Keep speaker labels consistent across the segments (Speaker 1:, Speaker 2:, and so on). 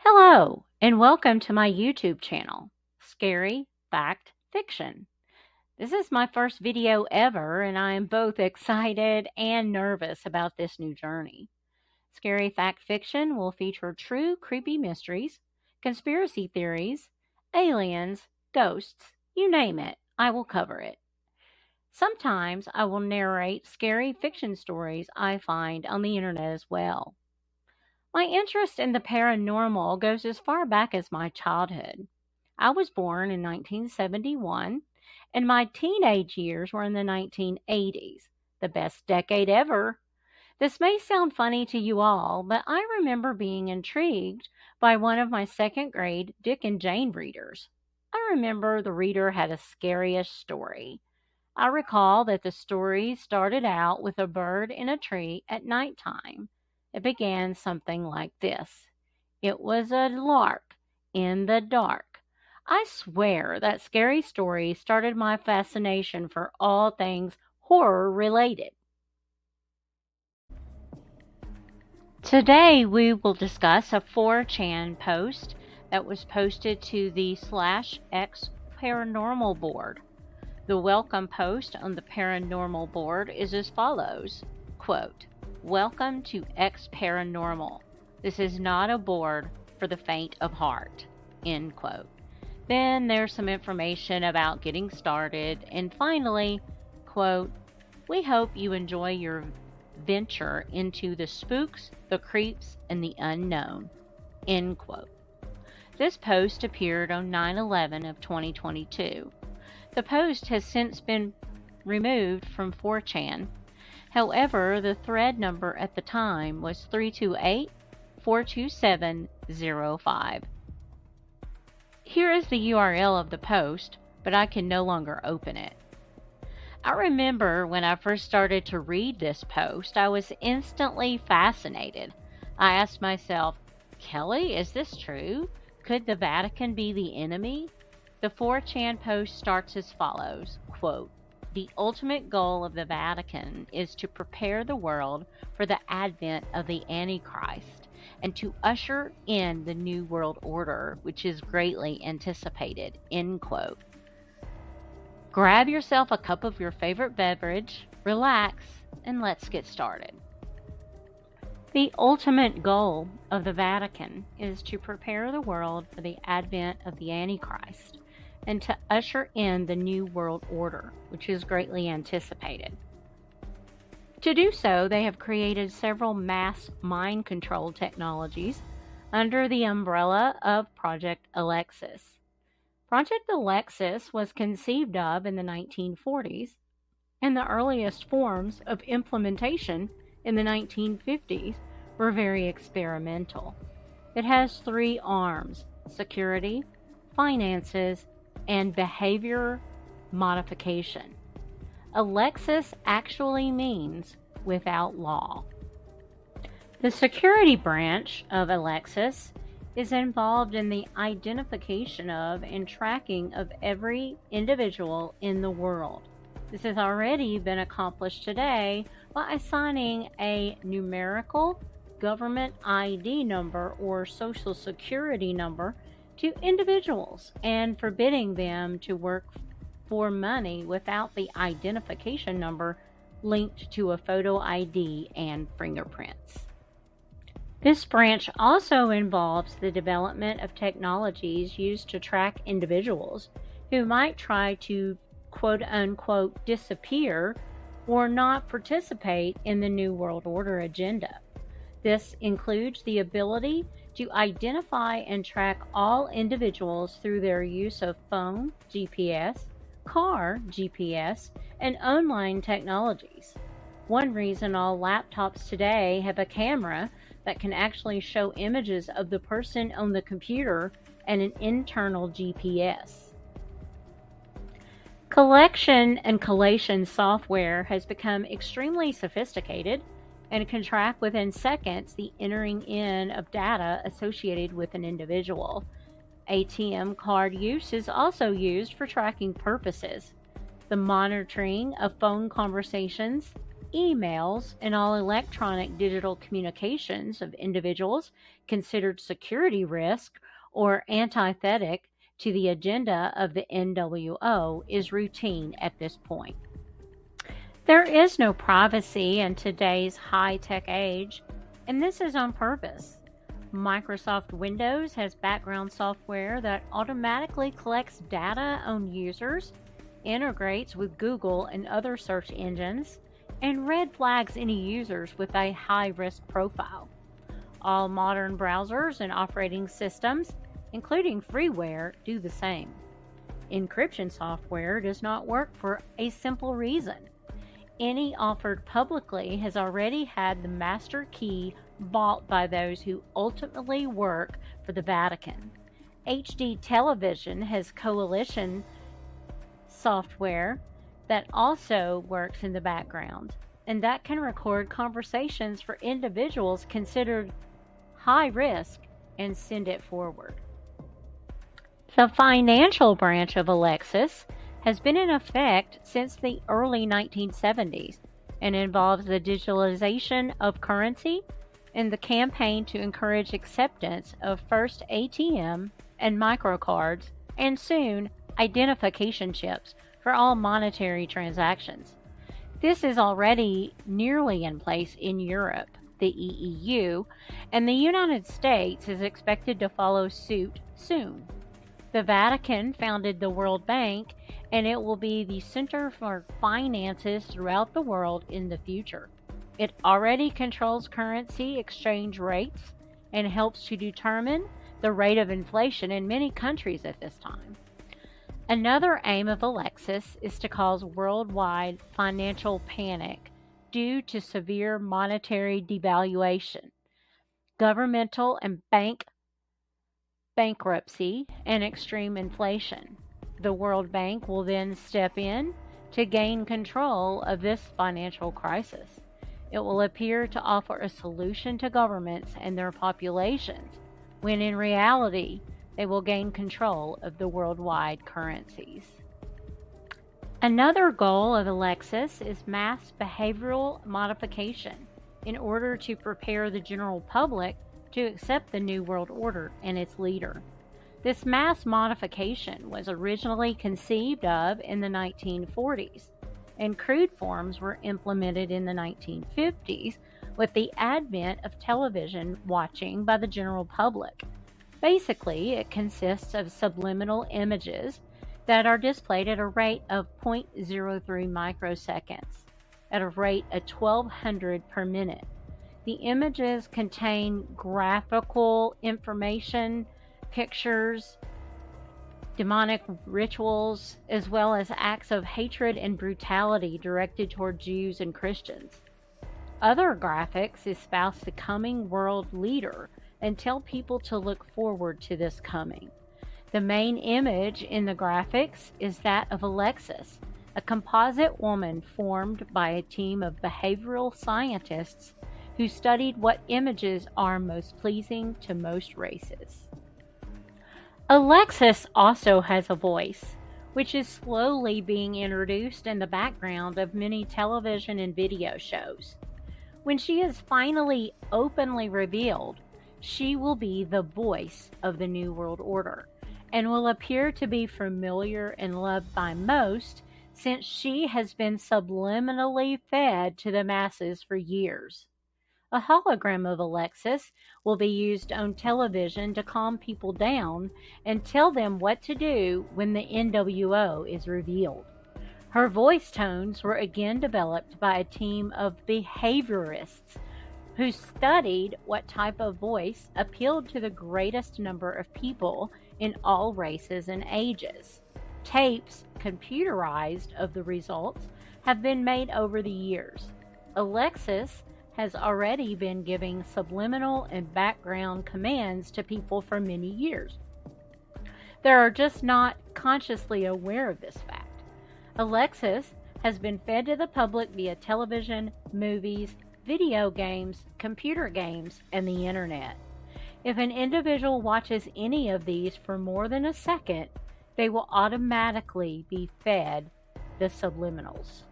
Speaker 1: Hello, and welcome to my YouTube channel, Scary Fact Fiction. This is my first video ever, and I am both excited and nervous about this new journey. Scary Fact Fiction will feature true creepy mysteries, conspiracy theories, aliens, ghosts, you name it, I will cover it. Sometimes I will narrate scary fiction stories I find on the internet as well. My interest in the paranormal goes as far back as my childhood. I was born in 1971, and my teenage years were in the 1980s, the best decade ever. This may sound funny to you all, but I remember being intrigued by one of my second grade Dick and Jane readers. I remember the reader had a scariest story. I recall that the story started out with a bird in a tree at nighttime. It began something like this. It was a lark in the dark. I swear that scary story started my fascination for all things horror related. Today we will discuss a 4chan post that was posted to the /X Paranormal board. The welcome post on the Paranormal board is as follows, quote, "Welcome to X Paranormal. This is not a board for the faint of heart." End quote. Then there's some information about getting started, and finally, quote, "We hope you enjoy your venture into the spooks, the creeps, and the unknown." End quote. This post appeared on 9/11 of 2022. The post has since been removed from 4chan. However, the thread number at the time was 328-427-05. Here is the URL of the post, but I can no longer open it. I remember when I first started to read this post, I was instantly fascinated. I asked myself, Kelley, is this true? Could the Vatican be the enemy? The 4chan post starts as follows, quote, "The ultimate goal of the Vatican is to prepare the world for the advent of the Antichrist and to usher in the New World Order, which is greatly anticipated." End quote. Grab yourself a cup of your favorite beverage, relax, and let's get started. The ultimate goal of the Vatican is to prepare the world for the advent of the Antichrist and to usher in the New World Order, which is greatly anticipated. To do so, they have created several mass mind control technologies under the umbrella of Project Alexis. Project Alexis was conceived of in the 1940s, and the earliest forms of implementation in the 1950s were very experimental. It has 3 arms: security, finances, and behavior modification. Alexis actually means without law. The security branch of Alexis is involved in the identification of and tracking of every individual in the world. This has already been accomplished today by assigning a numerical government ID number or social security number to individuals and forbidding them to work for money without the identification number linked to a photo ID and fingerprints. This branch also involves the development of technologies used to track individuals who might try to quote-unquote disappear or not participate in the New World Order agenda. This includes the ability to identify and track all individuals through their use of phone GPS, car GPS, and online technologies. One reason all laptops today have a camera that can actually show images of the person on the computer and an internal GPS. Collection and collation software has become extremely sophisticated and can track within seconds the entering in of data associated with an individual. ATM card use is also used for tracking purposes. The monitoring of phone conversations, emails, and all electronic digital communications of individuals considered security risk or antithetic to the agenda of the NWO is routine at this point. There is no privacy in today's high-tech age, and this is on purpose. Microsoft Windows has background software that automatically collects data on users, integrates with Google and other search engines, and red flags any users with a high-risk profile. All modern browsers and operating systems, including freeware, do the same. Encryption software does not work for a simple reason. Any offered publicly has already had the master key bought by those who ultimately work for the Vatican. HD television has coalition software that also works in the background, and that can record conversations for individuals considered high risk and send it forward. The financial branch of Alexis has been in effect since the early 1970s and involves the digitalization of currency and the campaign to encourage acceptance of first ATM and microcards and soon identification chips for all monetary transactions. This is already nearly in place in Europe, the EU, and the United States is expected to follow suit soon. The Vatican founded the World Bank, and it will be the center for finances throughout the world in the future. It already controls currency exchange rates and helps to determine the rate of inflation in many countries at this time. Another aim of Alexis is to cause worldwide financial panic due to severe monetary devaluation, governmental and bankruptcy, and extreme inflation. The World Bank will then step in to gain control of this financial crisis. It will appear to offer a solution to governments and their populations, when in reality, they will gain control of the worldwide currencies. Another goal of Alexis is mass behavioral modification in order to prepare the general public to accept the New World Order and its leader. This mass modification was originally conceived of in the 1940s, and crude forms were implemented in the 1950s with the advent of television watching by the general public. Basically, it consists of subliminal images that are displayed at a rate of 0.03 microseconds, at a rate of 1200 per minute. The images contain graphical information, pictures, demonic rituals, as well as acts of hatred and brutality directed toward Jews and Christians. Other graphics espouse the coming world leader and tell people to look forward to this coming. The main image in the graphics is that of Alexis, a composite woman formed by a team of behavioral scientists who studied what images are most pleasing to most races. Alexis also has a voice, which is slowly being introduced in the background of many television and video shows. When she is finally openly revealed, she will be the voice of the New World Order and will appear to be familiar and loved by most since she has been subliminally fed to the masses for years. A hologram of Alexis will be used on television to calm people down and tell them what to do when the NWO is revealed. Her voice tones were again developed by a team of behaviorists who studied what type of voice appealed to the greatest number of people in all races and ages. Tapes, computerized, of the results have been made over the years. Alexis has already been giving subliminal and background commands to people for many years. They are just not consciously aware of this fact. Alexis has been fed to the public via television, movies, video games, computer games, and the internet. If an individual watches any of these for more than a second, they will automatically be fed the subliminals.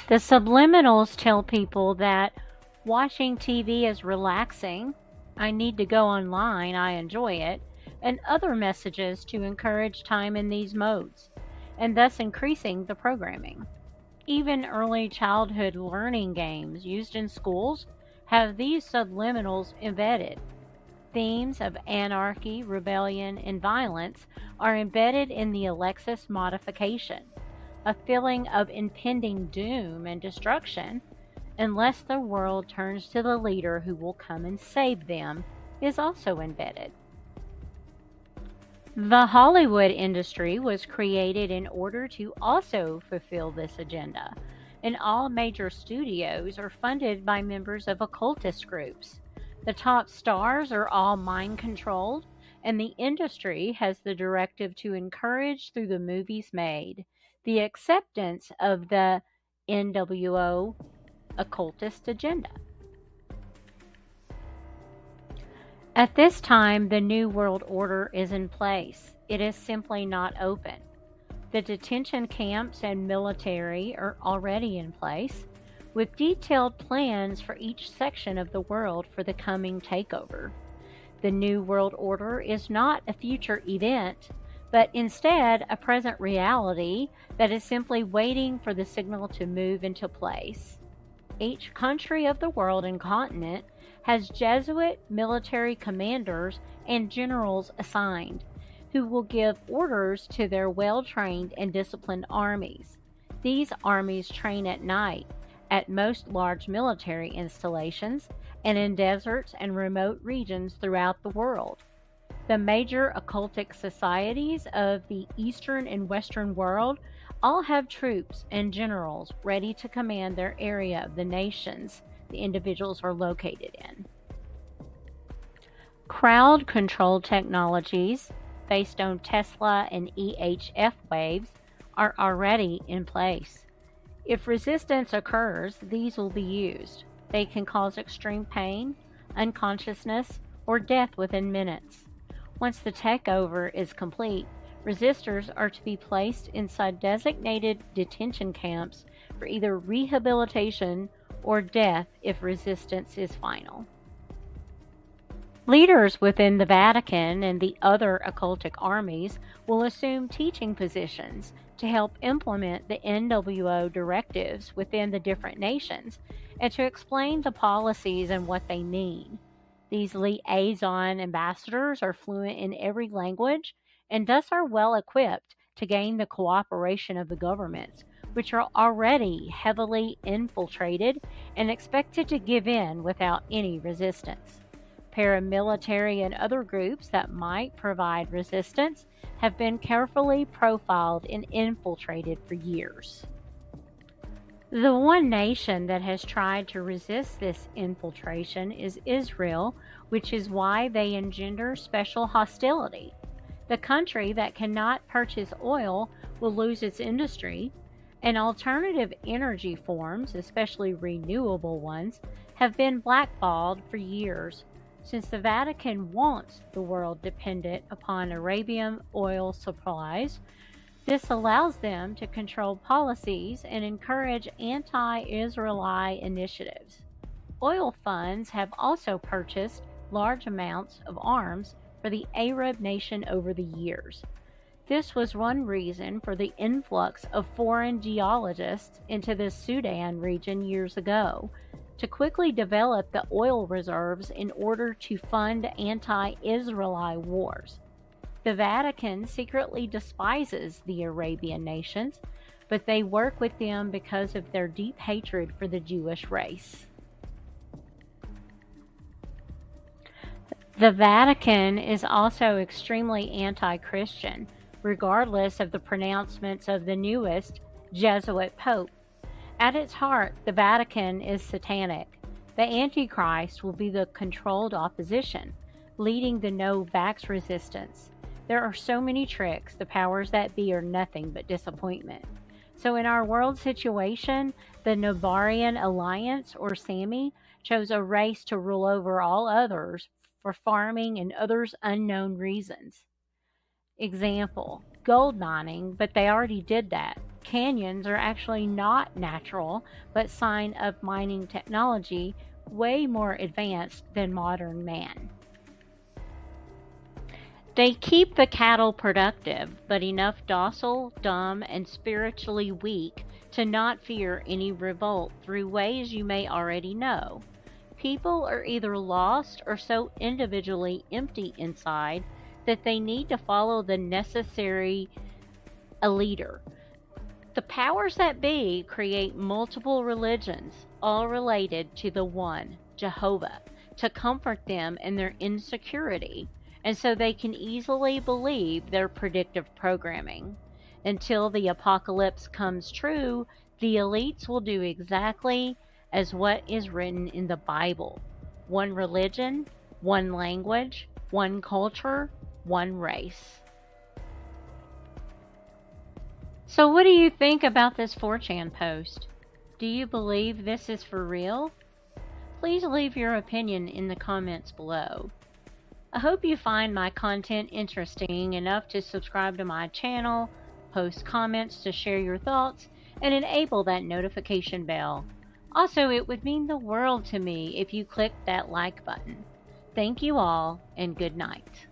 Speaker 1: The subliminals tell people that watching TV is relaxing, I need to go online, I enjoy it, and other messages to encourage time in these modes, and thus increasing the programming. Even early childhood learning games used in schools have these subliminals embedded. Themes of anarchy, rebellion, and violence are embedded in the Alexis modification. A feeling of impending doom and destruction, unless the world turns to the leader who will come and save them, is also embedded. The Hollywood industry was created in order to also fulfill this agenda, and all major studios are funded by members of occultist groups. The top stars are all mind controlled, and the industry has the directive to encourage through the movies made the acceptance of the NWO occultist agenda. At this time, the New World Order is in place. It is simply not open. The detention camps and military are already in place, with detailed plans for each section of the world for the coming takeover. The New World Order is not a future event, but instead a present reality that is simply waiting for the signal to move into place. Each country of the world and continent has Jesuit military commanders and generals assigned, who will give orders to their well-trained and disciplined armies. These armies train at night at most large military installations and in deserts and remote regions throughout the world. The major occultic societies of the Eastern and Western world all have troops and generals ready to command their area of the nations the individuals are located in. Crowd control technologies based on Tesla and EHF waves are already in place. If resistance occurs, these will be used. They can cause extreme pain, unconsciousness, or death within minutes. Once the takeover is complete, resistors are to be placed inside designated detention camps for either rehabilitation or death if resistance is final. Leaders within the Vatican and the other occultic armies will assume teaching positions to help implement the NWO directives within the different nations and to explain the policies and what they mean. These liaison ambassadors are fluent in every language and thus are well equipped to gain the cooperation of the governments, which are already heavily infiltrated and expected to give in without any resistance. Paramilitary and other groups that might provide resistance have been carefully profiled and infiltrated for years. The one nation that has tried to resist this infiltration is Israel, which is why they engender special hostility. The country that cannot purchase oil will lose its industry, and alternative energy forms, especially renewable ones, have been blackballed for years, since the Vatican wants the world dependent upon Arabian oil supplies. This allows them to control policies and encourage anti-Israeli initiatives. Oil funds have also purchased large amounts of arms for the Arab nation over the years. This was one reason for the influx of foreign geologists into the Sudan region years ago, to quickly develop the oil reserves in order to fund anti-Israeli wars. The Vatican secretly despises the Arabian nations, but they work with them because of their deep hatred for the Jewish race. The Vatican is also extremely anti-Christian, regardless of the pronouncements of the newest Jesuit Pope. At its heart, the Vatican is satanic. The Antichrist will be the controlled opposition, leading the no-vax resistance. There are so many tricks, the powers that be are nothing but disappointment. So in our world situation, the Nabarian Alliance, or SAMI, chose a race to rule over all others for farming and others unknown reasons. Example, gold mining, but they already did that. canyons are actually not natural, but sign of mining technology way more advanced than modern man. They keep the cattle productive, but enough docile, dumb, and spiritually weak to not fear any revolt through ways you may already know. People are either lost or so individually empty inside that they need to follow the necessary a leader. The powers that be create multiple religions, all related to the one, Jehovah, to comfort them in their insecurity, and so they can easily believe their predictive programming. Until the apocalypse comes true, the elites will do exactly as what is written in the Bible: one religion, one language, one culture, one race. So what do you think about this 4chan post? Do you believe this is for real? Please leave your opinion in the comments below. I hope you find my content interesting enough to subscribe to my channel, post comments to share your thoughts, and enable that notification bell. Also, it would mean the world to me if you clicked that like button. Thank you all, and good night.